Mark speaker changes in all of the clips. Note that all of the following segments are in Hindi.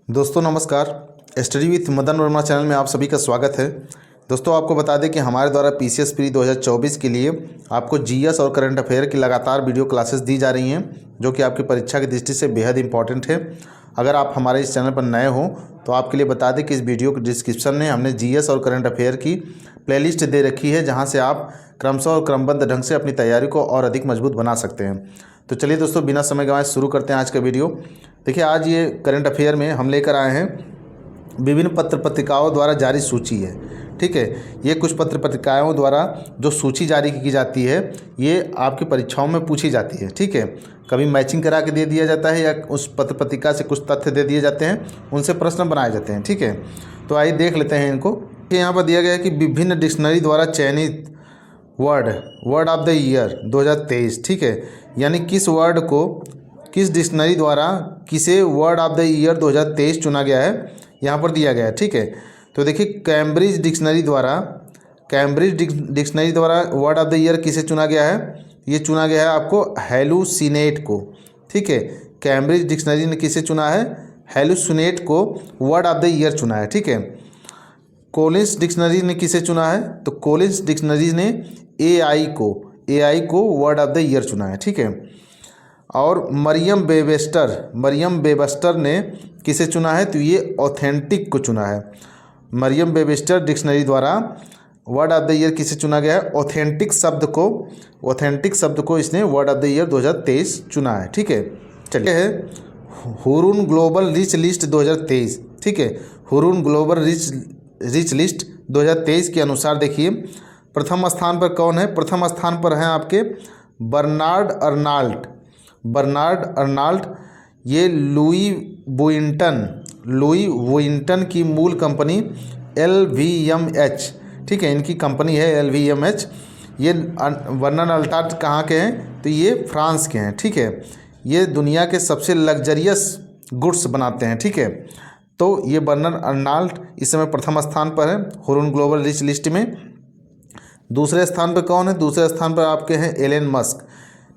Speaker 1: दोस्तों नमस्कार। Study with Madan Verma channel में आप सभी का स्वागत है। दोस्तों आपको बता दें कि हमारे द्वारा पीसीएस प्री 2024 के लिए आपको जीएस और करंट अफेयर की लगातार वीडियो क्लासेस दी जा रही हैं, जो कि आपकी परीक्षा की दृष्टि से बेहद इंपॉर्टेंट है। अगर आप हमारे इस चैनल पर नए हो तो आपके लिए बता दें कि इस वीडियो के डिस्क्रिप्शन में हमने जीएस और करंट अफेयर की प्लेलिस्ट दे रखी है, जहाँ से आप क्रमशः और क्रमबद्ध ढंग से अपनी तैयारी को और अधिक मजबूत बना सकते हैं। तो चलिए दोस्तों, बिना समय गंवाए शुरू करते हैं आज का वीडियो। देखिए, आज ये करंट अफेयर में हम लेकर आए हैं विभिन्न पत्र पत्रिकाओं द्वारा जारी सूची है। ठीक है, ये कुछ पत्र पत्रिकाओं द्वारा जो सूची जारी की जाती है, ये आपकी परीक्षाओं में पूछी जाती है। ठीक है, कभी मैचिंग करा के दे दिया जाता है या उस पत्र पत्रिका से कुछ तथ्य दे दिए जाते हैं, उनसे प्रश्न बनाए जाते हैं। ठीक है, तो आइए देख लेते हैं इनको। यहाँ पर दिया गया है कि विभिन्न डिक्शनरी द्वारा चयनित वर्ड ऑफ द ईयर 2023। ठीक है, यानी किस वर्ड को किस डिक्शनरी द्वारा किसे वर्ड ऑफ द ईयर 2023 चुना गया है, यहाँ पर दिया गया है। ठीक है, तो देखिए कैम्ब्रिज डिक्शनरी द्वारा वर्ड ऑफ द ईयर किसे चुना गया है, ये चुना गया है आपको हेलुसिनेट को। ठीक है, कैम्ब्रिज डिक्शनरी ने किसे चुना है, हेलुसिनेट को वर्ड ऑफ द ईयर चुना है। ठीक है, कोलिंस डिक्शनरी ने किसे चुना है, तो कोलिंस डिक्शनरी ने एआई को वर्ड ऑफ द ईयर चुना है। ठीक है, और मरियम वेबस्टर ने किसे चुना है, तो ये ऑथेंटिक को चुना है। मरियम वेबस्टर डिक्शनरी द्वारा वर्ड ऑफ द ईयर किसे चुना गया है, ऑथेंटिक शब्द को इसने वर्ड ऑफ द ईयर 2023 चुना है। ठीक है, चलिए है हुरून ग्लोबल रिच लिस्ट 2023। ठीक है, हुरून ग्लोबल रिच लिस्ट 2023 के अनुसार देखिए प्रथम स्थान पर कौन है, प्रथम स्थान पर हैं आपके बर्नार्ड अर्नाल्ट। ये लुई वुइंटन की मूल कंपनी LVMH। ठीक है, इनकी कंपनी है LVMH। ये बर्नार्ड अर्नाल्ट कहाँ के हैं, तो ये फ्रांस के हैं। ठीक है, ये दुनिया के सबसे लग्जरियस गुड्स बनाते हैं। ठीक है, तो ये बर्नार्ड अर्नाल्ट इस समय प्रथम स्थान पर है हुरून ग्लोबल रिच लिस्ट में। दूसरे स्थान पर कौन है, दूसरे स्थान पर आपके हैं एलन मस्क।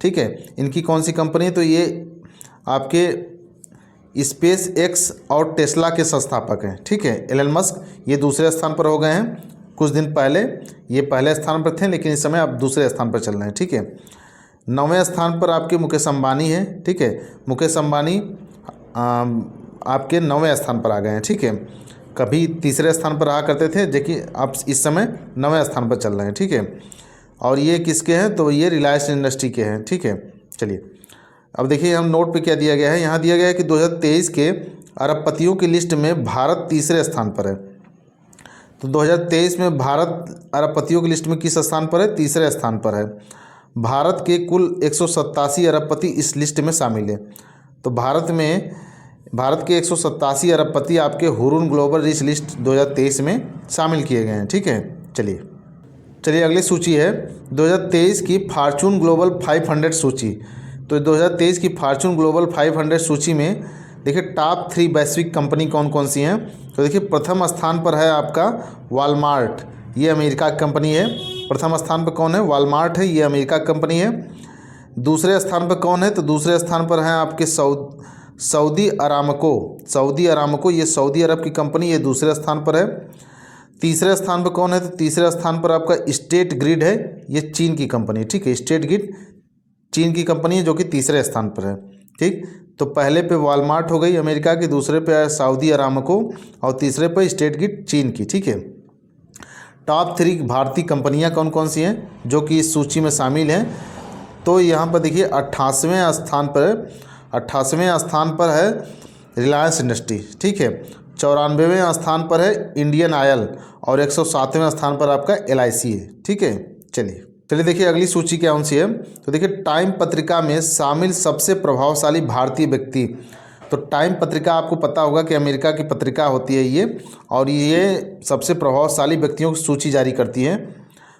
Speaker 1: ठीक है, इनकी कौन सी कंपनी है, तो ये आपके स्पेस एक्स और टेस्ला के संस्थापक हैं। ठीक है, एलन मस्क ये दूसरे स्थान पर हो गए हैं। कुछ दिन पहले ये पहले स्थान पर थे, लेकिन इस समय आप दूसरे स्थान पर चल रहे हैं। ठीक है, 9वें स्थान पर आपके मुकेश अंबानी है। ठीक है, मुकेश अंबानी आपके 9वें स्थान पर आ गए हैं। ठीक है, कभी तीसरे स्थान पर रहा करते थे, देखिए आप इस समय 9वें स्थान पर चल रहे हैं। ठीक है, और ये किसके हैं, तो ये रिलायंस इंडस्ट्री के हैं। ठीक है, चलिए अब देखिए हम नोट पे क्या दिया गया है। यहाँ दिया गया है कि 2023 के अरबपतियों की लिस्ट में भारत तीसरे स्थान पर है। तो 2023 में भारत अरबपतियों की लिस्ट में किस स्थान पर है, तीसरे स्थान पर है। भारत के कुल 187 अरबपति इस लिस्ट में शामिल है। तो भारत के 187 अरबपति आपके हुरून ग्लोबल रिच लिस्ट 2023 में शामिल किए गए हैं। ठीक है, चलिए अगली सूची है 2023 की फॉर्च्यून ग्लोबल 500 सूची। तो 2023 की फॉर्च्यून ग्लोबल 500 सूची में देखिए टॉप 3 वैश्विक कंपनी कौन कौन सी हैं। तो देखिए प्रथम स्थान पर है आपका वॉलमार्ट, ये अमेरिका की कंपनी है। प्रथम स्थान पर कौन है, वॉलमार्ट है, ये अमेरिका की कंपनी है। दूसरे स्थान पर कौन है, तो दूसरे स्थान पर हैं आपके सऊदी अरामको, ये सऊदी अरब की कंपनी, ये दूसरे स्थान पर है। तीसरे स्थान पर कौन है, तो तीसरे स्थान पर आपका स्टेट ग्रिड है, ये चीन की कंपनी। ठीक है, स्टेट ग्रिड चीन की कंपनी है, जो कि तीसरे स्थान पर है। ठीक, तो पहले पे वॉलमार्ट हो गई अमेरिका की, दूसरे पे सऊदी अरामको और तीसरे पे स्टेट ग्रिड चीन की। ठीक है, टॉप 3 भारतीय कंपनियां कौन कौन सी हैं जो कि इस सूची में शामिल हैं। तो यहाँ पर देखिए 88वें स्थान पर है रिलायंस इंडस्ट्री। ठीक है, 94वें स्थान पर है इंडियन ऑयल और 107वें स्थान पर आपका LIC है। ठीक है, चलिए देखिए अगली सूची कौन सी है। तो देखिए टाइम पत्रिका में शामिल सबसे प्रभावशाली भारतीय व्यक्ति। तो टाइम पत्रिका आपको पता होगा कि अमेरिका की पत्रिका होती है ये, और ये सबसे प्रभावशाली व्यक्तियों की सूची जारी करती है।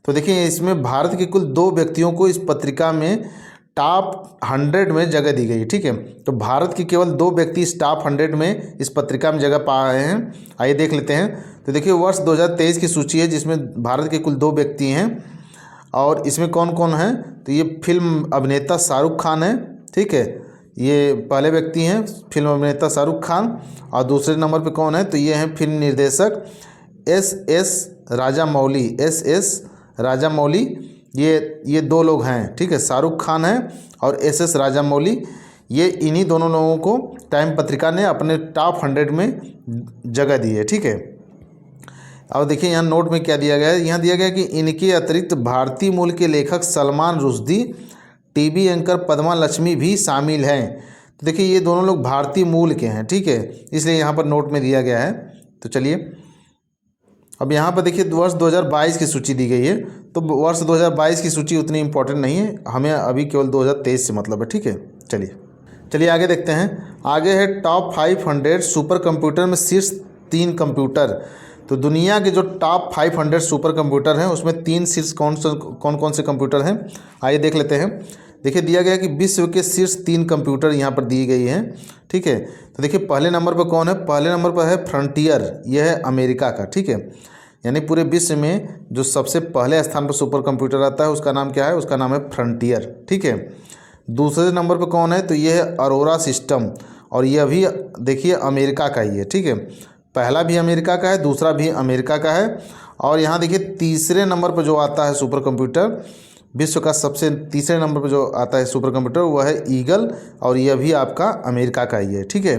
Speaker 1: तो देखिए इसमें भारत के कुल 2 व्यक्तियों को इस पत्रिका में टॉप 100 में जगह दी गई। ठीक है, तो भारत के केवल 2 व्यक्ति इस टॉप 100 में इस पत्रिका में जगह पाए हैं। आइए देख लेते हैं। तो देखिए वर्ष 2023 की सूची है, जिसमें भारत के कुल 2 व्यक्ति हैं, और इसमें कौन कौन है, तो ये फिल्म अभिनेता शाहरुख खान है। ठीक है, ये पहले व्यक्ति हैं फिल्म अभिनेता शाहरुख खान। और दूसरे नंबर पे कौन है, तो ये हैं फिल्म निर्देशक एस राजामौली। ये दो लोग हैं, ठीक है, शाहरुख खान है और एस राजामौली। ये इन्हीं दोनों लोगों को टाइम पत्रिका ने अपने टॉप 100 में जगह दी है, ठीक है। अब देखिए यहाँ नोट में क्या दिया गया है, यहाँ दिया गया कि इनके अतिरिक्त भारतीय मूल के लेखक सलमान रुश्दी, टीवी एंकर पद्मा लक्ष्मी भी शामिल हैं। तो देखिए ये दोनों लोग भारतीय मूल के हैं, ठीक है, इसलिए यहाँ पर नोट में दिया गया है। तो चलिए अब यहाँ पर देखिए वर्ष 2022 की सूची दी गई है। तो वर्ष 2022 की सूची उतनी इम्पोर्टेंट नहीं है, हमें अभी केवल 2023 से मतलब है, ठीक है। चलिए आगे देखते हैं। आगे है टॉप 500 सुपर कंप्यूटर में शीर्ष 3 कंप्यूटर। तो दुनिया के जो टॉप 500 सुपर कंप्यूटर हैं उसमें 3 शीर्ष कौन से कंप्यूटर हैं, आइए देख लेते हैं। देखिए दिया गया कि विश्व के शीर्ष 3 कंप्यूटर यहाँ पर दी गई हैं, ठीक है। तो देखिए पहले नंबर पर कौन है, पहले नंबर पर है फ्रंटियर, यह है अमेरिका का, ठीक है। यानी पूरे विश्व में जो सबसे पहले स्थान पर सुपर कंप्यूटर आता है उसका नाम क्या है, उसका नाम है फ्रंटियर, ठीक है। दूसरे नंबर पर कौन है, तो ये है अरोरा सिस्टम, और यह भी देखिए अमेरिका का ही है, ठीक है। पहला भी अमेरिका का है, दूसरा भी अमेरिका का है। और यहाँ देखिए तीसरे नंबर पर जो आता है सुपर कंप्यूटर, विश्व का सबसे तीसरे नंबर पर जो आता है सुपर कंप्यूटर वह है ईगल, और यह भी आपका अमेरिका का ही है, ठीक है।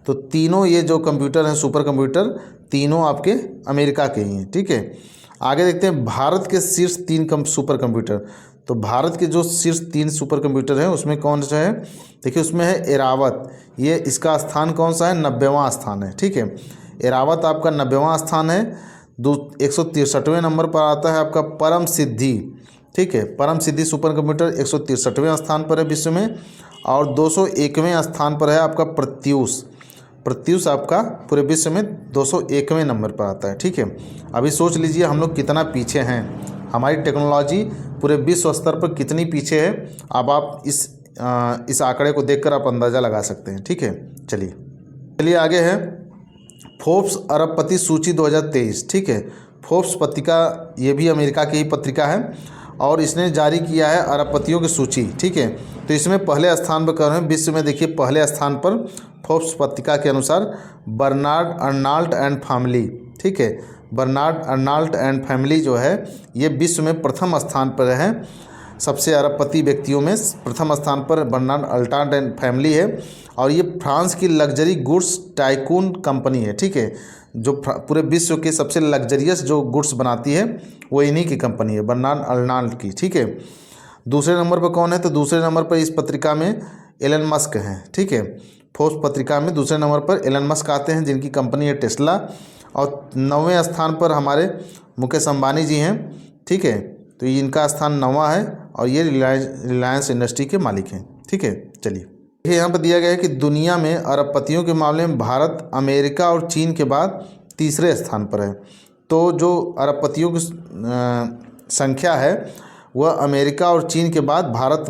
Speaker 1: तो तीनों ये जो कंप्यूटर हैं सुपर कंप्यूटर तीनों आपके अमेरिका के ही हैं, ठीक है। आगे देखते हैं भारत के शीर्ष 3 सुपर कंप्यूटर। तो भारत के जो शीर्ष 3 सुपर कंप्यूटर हैं उसमेमें कौन सा है, देखिए उसमें है एरावत, ये इसका स्थान कौन सा है, 90वां स्थान है, ठीक है। एरावत आपका 90वां स्थान है। 163वें नंबर पर आता है आपका परम सिद्धि, ठीक है। परम सिद्धि सुपर कंप्यूटर 163वें स्थान पर है विश्व में। और 201वें स्थान पर है आपका प्रत्यूष आपका पूरे विश्व में 201वें नंबर पर आता है, ठीक है। अभी सोच लीजिए हम लोग कितना पीछे हैं, हमारी टेक्नोलॉजी पूरे विश्व स्तर पर कितनी पीछे है। अब आप इस आंकड़े को देखकर आप अंदाज़ा लगा सकते हैं, ठीक है। चलिए आगे है फोर्ब्स अरबपति सूची 2023, ठीक है। फोर्ब्स पत्रिका ये भी अमेरिका की ही पत्रिका है और इसने जारी किया है अरबपतियों की सूची, ठीक है। तो इसमें पहले स्थान पर कौन है विश्व में, देखिए पहले स्थान पर फोर्ब्स पत्रिका के अनुसार बर्नार्ड अर्नाल्ड एंड फैमिली, ठीक है। बर्नार्ड अर्नाल्ड एंड फैमिली जो है ये विश्व में प्रथम स्थान पर है। सबसे अरबपति व्यक्तियों में प्रथम स्थान पर बर्नार्ड अर्नाल्ड एंड फैमिली है। और ये फ्रांस की लग्जरी गुड्स टाइकून कंपनी है, ठीक है। जो पूरे विश्व के सबसे लग्जरियस जो गुड्स बनाती है वो इन्हीं की कंपनी है, बर्नार्ड अर्नाल्ड की, ठीक है। दूसरे नंबर पर कौन है, तो दूसरे नंबर पर इस पत्रिका में एलन मस्क हैं, ठीक है। फोर्ब्स पत्रिका में दूसरे नंबर पर एलन मस्क आते हैं जिनकी कंपनी है टेस्ला। और 9वें स्थान पर हमारे मुकेश अंबानी जी हैं, ठीक है। तो इनका स्थान 9वां है और ये रिलायंस इंडस्ट्री के मालिक हैं, ठीक है। चलिए यहाँ पर दिया गया है कि दुनिया में अरबपतियों के मामले में भारत अमेरिका और चीन के बाद तीसरे स्थान पर है। तो जो अरबपतियों की संख्या है वह अमेरिका और चीन के बाद भारत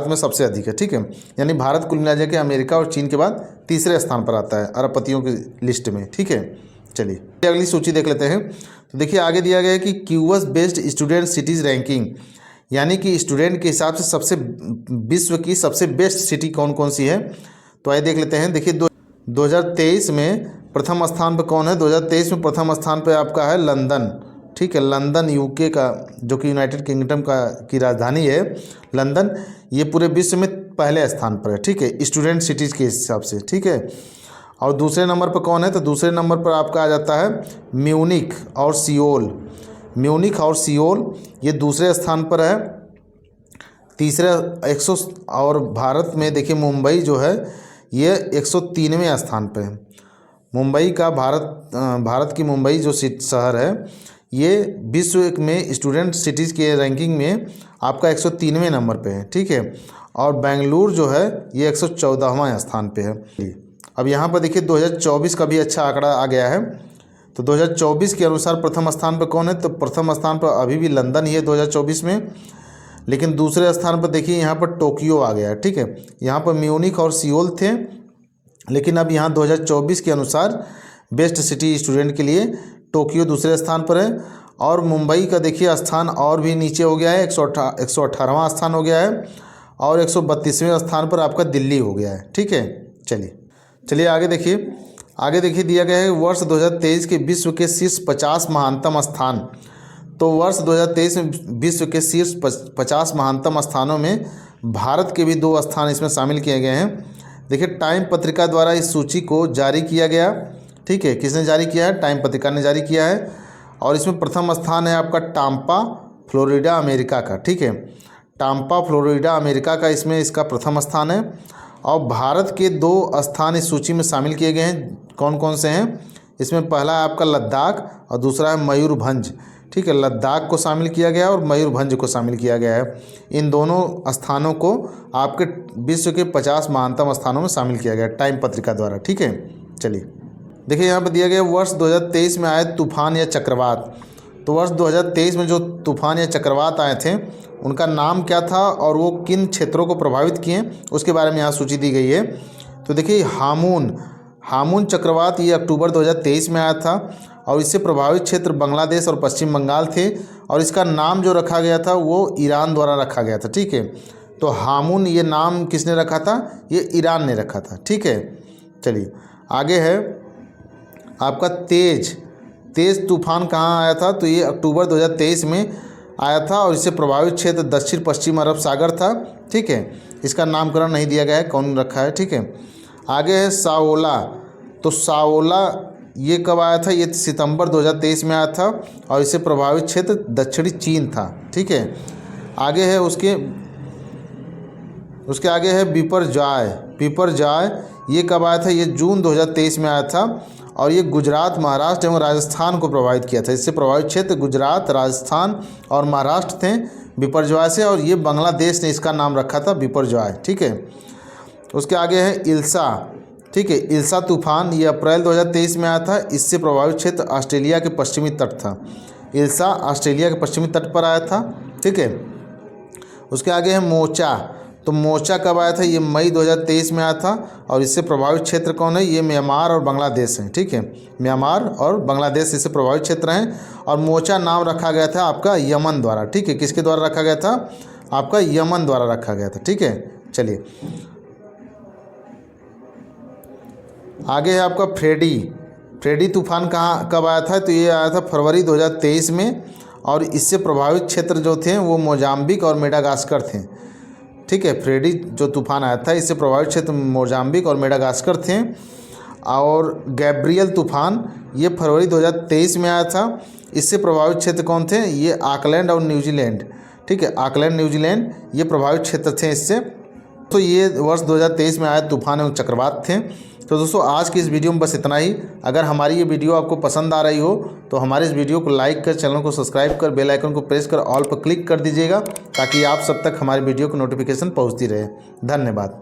Speaker 1: में सबसे अधिक है, ठीक है। यानी भारत कुल मिला के अमेरिका और चीन के बाद तीसरे स्थान पर आता है अरबपतियों की लिस्ट में, ठीक है। चलिए अगली सूची देख लेते हैं। तो देखिए आगे दिया गया है कि QS based student cities ranking, यानी कि स्टूडेंट के हिसाब से विश्व की सबसे बेस्ट सिटी कौन कौन सी है। तो आइए देख लेते हैं। देखिए 2023 में प्रथम स्थान पर कौन है, 2023 में प्रथम स्थान पर आपका है लंदन, ठीक है। लंदन यूके का जो कि यूनाइटेड किंगडम की राजधानी है लंदन, ये पूरे विश्व में पहले स्थान पर है, ठीक है, स्टूडेंट सिटीज़ के हिसाब से, ठीक है। और दूसरे नंबर पर कौन है, तो दूसरे नंबर पर आपका आ जाता है म्यूनिख और सियोल। म्यूनिख और सियोल ये दूसरे स्थान पर है। तीसरे 100 और भारत में देखिए मुंबई जो है ये 103वें स्थान पर है। मुंबई का भारत की मुंबई जो शहर है ये विश्व में स्टूडेंट सिटीज़ के रैंकिंग में आपका 103वें नंबर पे है, ठीक है। और बेंगलुरु जो है ये 114वां स्थान पे है। अब यहाँ पर देखिए 2024 का भी अच्छा आंकड़ा आ गया है। तो 2024 के अनुसार प्रथम स्थान पर कौन है, तो प्रथम स्थान पर अभी भी लंदन ही है 2024 में। लेकिन दूसरे स्थान पर देखिए यहाँ पर टोक्यो आ गया है, ठीक है। यहाँ पर म्यूनिख और सियोल थे, लेकिन अब यहाँ 2024 के अनुसार बेस्ट सिटी स्टूडेंट के लिए टोक्यो दूसरे स्थान पर है। और मुंबई का देखिए स्थान और भी नीचे हो गया है, 118वां स्थान हो गया है। और 132वें स्थान पर आपका दिल्ली हो गया है। ठीक है, चलिए आगे देखिए दिया गया है वर्ष 2023 के विश्व के शीर्ष 50 महानतम स्थान। तो वर्ष 2023 में विश्व के शीर्ष 50 महानतम स्थानों में भारत के भी 2 स्थान इसमें शामिल किए गए हैं। देखिए टाइम पत्रिका द्वारा इस सूची को जारी किया गया। ठीक है, किसने जारी किया है? टाइम पत्रिका ने जारी किया है। और इसमें प्रथम स्थान है आपका टाम्पा, फ्लोरिडा, अमेरिका का। ठीक है, टाम्पा, फ्लोरिडा, अमेरिका का इसमें इसका प्रथम स्थान है। और भारत के 2 स्थान इस सूची में शामिल किए गए हैं। कौन कौन से हैं? इसमें पहला है आपका लद्दाख और दूसरा है मयूरभंज। ठीक है, लद्दाख को शामिल किया गया और मयूरभंज को शामिल किया गया है। इन दोनों स्थानों को आपके विश्व के 50 महानतम स्थानों में शामिल किया गया टाइम पत्रिका द्वारा। ठीक है, चलिए देखिए यहाँ पर दिया गया वर्ष 2023 में आए तूफान या चक्रवात। तो वर्ष 2023 में जो तूफान या चक्रवात आए थे उनका नाम क्या था और वो किन क्षेत्रों को प्रभावित किए, उसके बारे में यहाँ सूची दी गई है। तो देखिए हामून चक्रवात ये अक्टूबर 2023 में आया था और इससे प्रभावित क्षेत्र बांग्लादेश और पश्चिम बंगाल थे। और इसका नाम जो रखा गया था वो ईरान द्वारा रखा गया था। ठीक है, तो हामून ये नाम किसने रखा था? ये ईरान ने रखा था। ठीक है, चलिए आगे है आपका तेज तूफान कहाँ आया था? तो ये अक्टूबर 2023 में आया था और इससे प्रभावित क्षेत्र दक्षिण पश्चिम अरब सागर था। ठीक है, इसका नामकरण नहीं दिया गया है कौन रखा है। ठीक है, आगे है साओला। तो साओला ये कब आया था? ये सितंबर 2023 में आया था और इससे प्रभावित क्षेत्र दक्षिणी चीन था। ठीक है, आगे है उसके आगे है बिपरजॉय। ये कब आया था? ये जून 2023 में आया था और ये गुजरात, महाराष्ट्र एवं राजस्थान को प्रभावित किया था। इससे प्रभावित क्षेत्र गुजरात, राजस्थान और महाराष्ट्र थे बिपरजॉय से, और ये बांग्लादेश ने इसका नाम रखा था बिपरजॉय। ठीक है, उसके आगे है इल्सा। ठीक है, इल्सा तूफान ये अप्रैल 2023 में आया था। इससे प्रभावित क्षेत्र ऑस्ट्रेलिया के पश्चिमी तट था। इल्सा ऑस्ट्रेलिया के पश्चिमी तट पर आया था। ठीक है, उसके आगे है मोचा। तो मोचा कब आया था? ये मई 2023 में आया था और इससे प्रभावित क्षेत्र कौन है? ये म्यांमार और बांग्लादेश हैं। ठीक है, म्यांमार और बांग्लादेश इससे प्रभावित क्षेत्र हैं। और मोचा नाम रखा गया था आपका यमन द्वारा। ठीक है, किसके द्वारा रखा गया था? आपका यमन द्वारा रखा गया था। ठीक है, चलिए आगे है आपका फ्रेडी तूफान कब आया था? तो ये आया था फरवरी 2023 में और इससे प्रभावित क्षेत्र जो थे वो मोजाम्बिक और मेडागास्कर थे। ठीक है, फ्रेडी जो तूफान आया था इससे प्रभावित क्षेत्र मोजाम्बिक और मेडागास्कर थे। और गैब्रियल तूफान ये फरवरी 2023 में आया था। इससे प्रभावित क्षेत्र कौन थे? ये ऑकलैंड और न्यूजीलैंड। ठीक है, ऑकलैंड, न्यूजीलैंड ये प्रभावित क्षेत्र थे इससे। तो ये वर्ष 2023 में आए तूफान एवं चक्रवात थे। तो दोस्तों आज की इस वीडियो में बस इतना ही। अगर हमारी ये वीडियो आपको पसंद आ रही हो तो हमारे इस वीडियो को लाइक कर, चैनल को सब्सक्राइब कर, बेल आइकन को प्रेस कर ऑल पर क्लिक कर दीजिएगा ताकि आप सब तक हमारी वीडियो की नोटिफिकेशन पहुंचती रहे। धन्यवाद।